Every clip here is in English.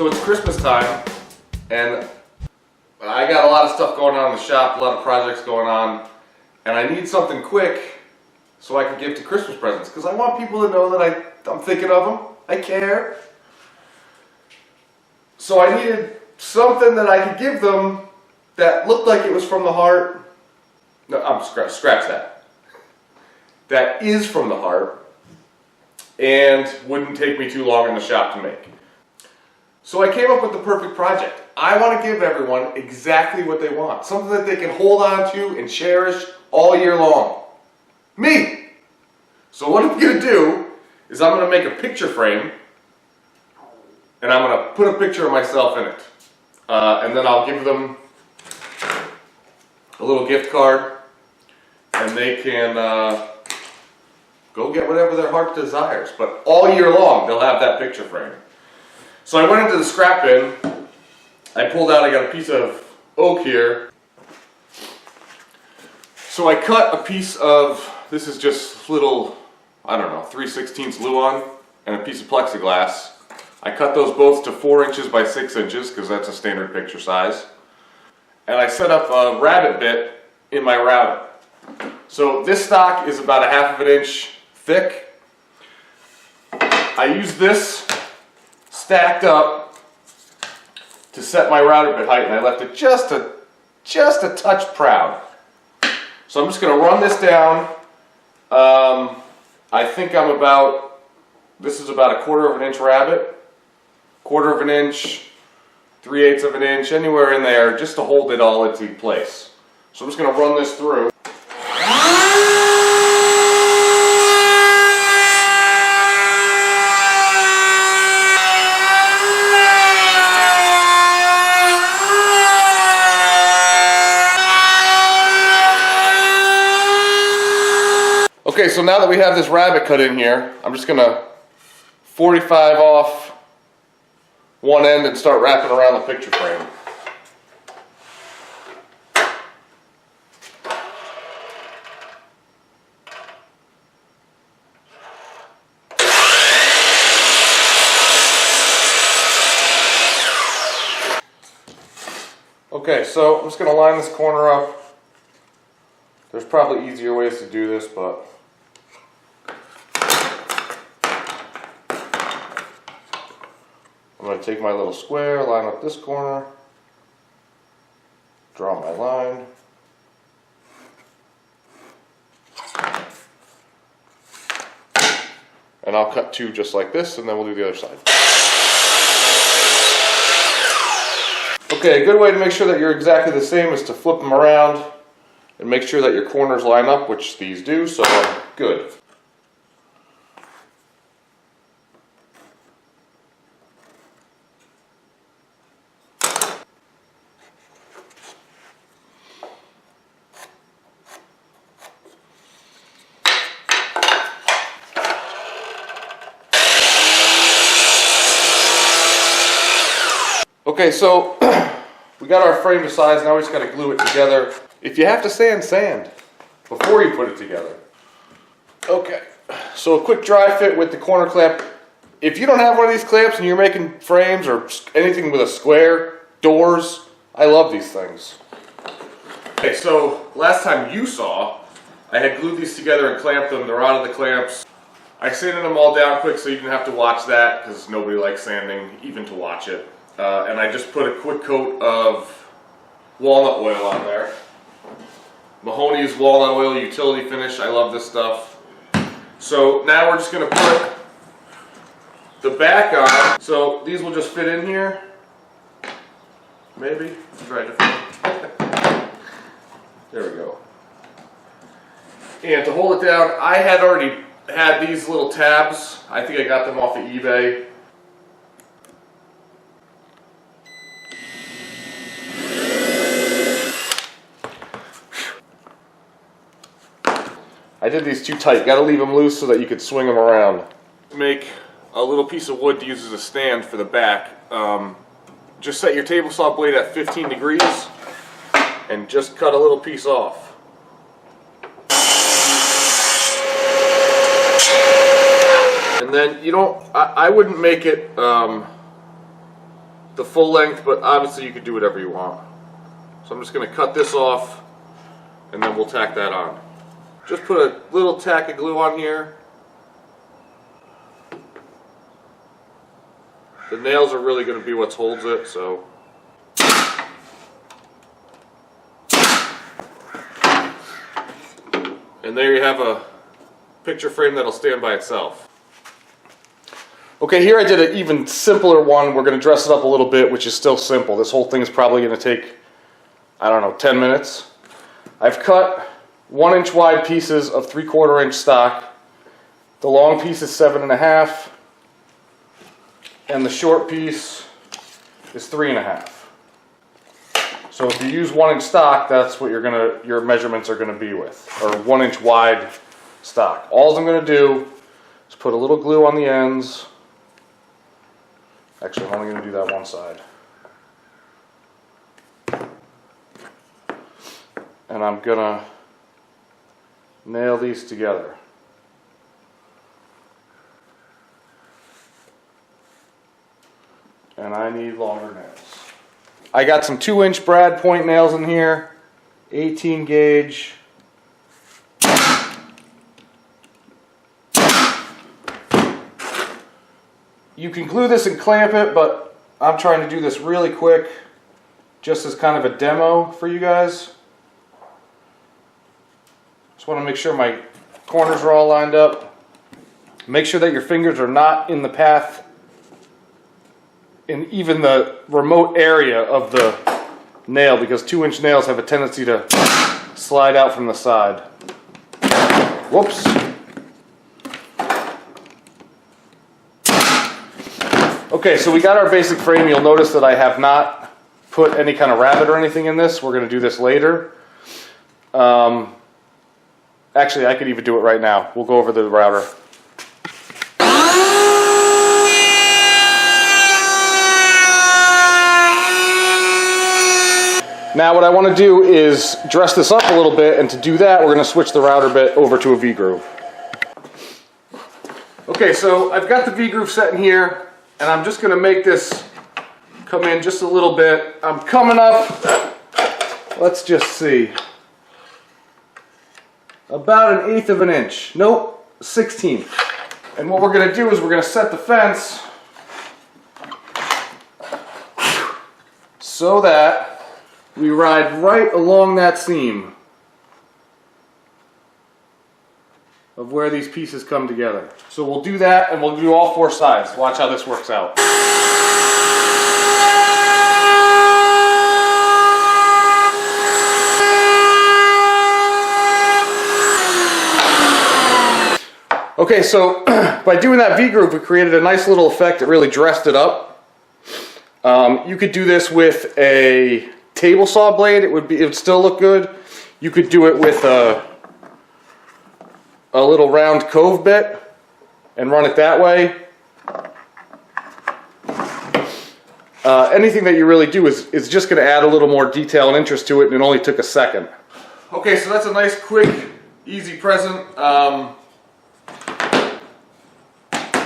So it's Christmas time, and I got a lot of stuff going on in the shop, a lot of projects going on, and I need something quick so I can give to Christmas presents, because I want people to know that I'm thinking of them, I care. So I needed something that I could give them that looked like it was from the heart. No, scratch that. That is from the heart, and wouldn't take me too long in the shop to make. So I came up with the perfect project. I want to give everyone exactly what they want. Something that they can hold on to and cherish all year long. Me! So what I'm going to do is I'm going to make a picture frame, and I'm going to put a picture of myself in it. And then I'll give them a little gift card, and they can go get whatever their heart desires. But all year long, they'll have that picture frame. So I went into the scrap bin, I pulled out, I got a piece of oak here. So I cut a piece of, this is just little, I don't know, 3/16 Luan and a piece of plexiglass. I cut those both to 4 inches by 6 inches because that's a standard picture size. And I set up a rabbet bit in my router. So this stock is about 1/2 inch thick. I use this stacked up to set my router bit height, and I left it just a touch proud. So I'm just going to run this down. I think this is about 1/4 inch rabbet, 1/4 inch, 3/8 inch, anywhere in there, just to hold it all into place. So I'm just going to run this through. Okay, so now that we have this rabbet cut in here, I'm just going to 45 off one end and start wrapping around the picture frame. Okay, so I'm just going to line this corner up. There's probably easier ways to do this, but I'm going to take my little square, line up this corner, draw my line, and I'll cut 2 just like this, and then we'll do the other side. Okay, a good way to make sure that you're exactly the same is to flip them around and make sure that your corners line up, which these do, so I'm good. Okay, so we got our frame to size, now we just got to glue it together. If you have to sand, sand before you put it together. Okay, so a quick dry fit with the corner clamp. If you don't have one of these clamps and you're making frames or anything with a square, doors, I love these things. Okay, so last time you saw, I had glued these together and clamped them. They're out of the clamps. I sanded them all down quick so you didn't have to watch that because nobody likes sanding, even to watch it. And I just put a quick coat of walnut oil on there. Mahoney's walnut oil utility finish. I love this stuff. So now we're just going to put the back on. So these will just fit in here. Maybe. Try different. There we go. And to hold it down, I had already had these little tabs. I think I got them off of eBay. I did these too tight. Got to leave them loose so that you could swing them around. Make a little piece of wood to use as a stand for the back. Just set your table saw blade at 15 degrees and just cut a little piece off. And then you don't, I wouldn't make it the full length, but obviously you can do whatever you want. So I'm just going to cut this off, and then we'll tack that on. Just put a little tack of glue on here. The nails are really going to be what holds it, so. And there you have a picture frame that'll stand by itself. Okay, here I did an even simpler one. We're going to dress it up a little bit, which is still simple. This whole thing is probably going to take, I don't know, 10 minutes. I've cut 1-inch wide pieces of 3/4 inch stock. The long piece is 7.5, and the short piece is 3.5. So if you use 1-inch stock, that's what your measurements are gonna be with, or 1-inch wide stock. All I'm gonna do is put a little glue on the ends. Actually, I'm only gonna do that one side. And I'm gonna nail these together. And I need longer nails. I got some 2-inch brad point nails in here, 18 gauge. You can glue this and clamp it, but I'm trying to do this really quick, just as kind of a demo for you guys. Just want to make sure my corners are all lined up. Make sure that your fingers are not in the path in even the remote area of the nail, because 2-inch nails have a tendency to slide out from the side. Whoops. Okay, so we got our basic frame. You'll notice that I have not put any kind of rabbet or anything in this. We're going to do this later. Actually, I could even do it right now. We'll go over the router. Now what I want to do is dress this up a little bit, and to do that we're going to switch the router bit over to a V-groove. Okay, so I've got the V-groove set in here, and I'm just going to make this come in just a little bit. I'm coming up, let's just see, about 1/8 of an inch. Nope, 1/16. And what we're going to do is we're going to set the fence so that we ride right along that seam of where these pieces come together. So we'll do that, and we'll do all 4 sides. Watch how this works out. Okay, so by doing that V-groove, we created a nice little effect that really dressed it up. You could do this with a table saw blade. It would still look good. You could do it with a little round cove bit and run it that way. Anything that you really do is just going to add a little more detail and interest to it, and it only took a second. Okay, so that's a nice, quick, easy present.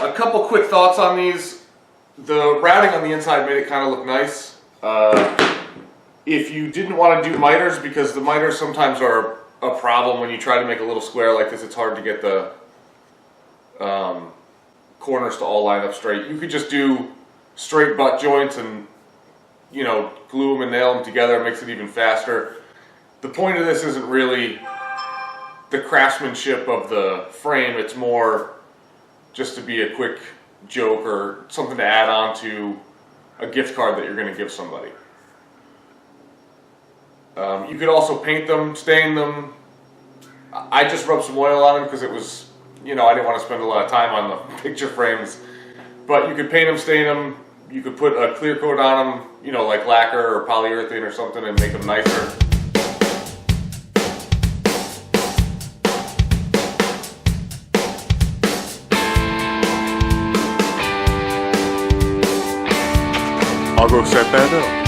A couple quick thoughts on these. The routing on the inside made it kind of look nice. If you didn't want to do miters, because the miters sometimes are a problem when you try to make a little square like this, it's hard to get the corners to all line up straight. You could just do straight butt joints and, you know, glue them and nail them together. It makes it even faster. The point of this isn't really the craftsmanship of the frame. It's more just to be a quick joke or something to add on to a gift card that you're going to give somebody. You could also paint them, stain them. I just rubbed some oil on them because it was, you know, I didn't want to spend a lot of time on the picture frames. But you could paint them, stain them. You could put a clear coat on them, you know, like lacquer or polyurethane or something, and make them nicer. I'll go set that up.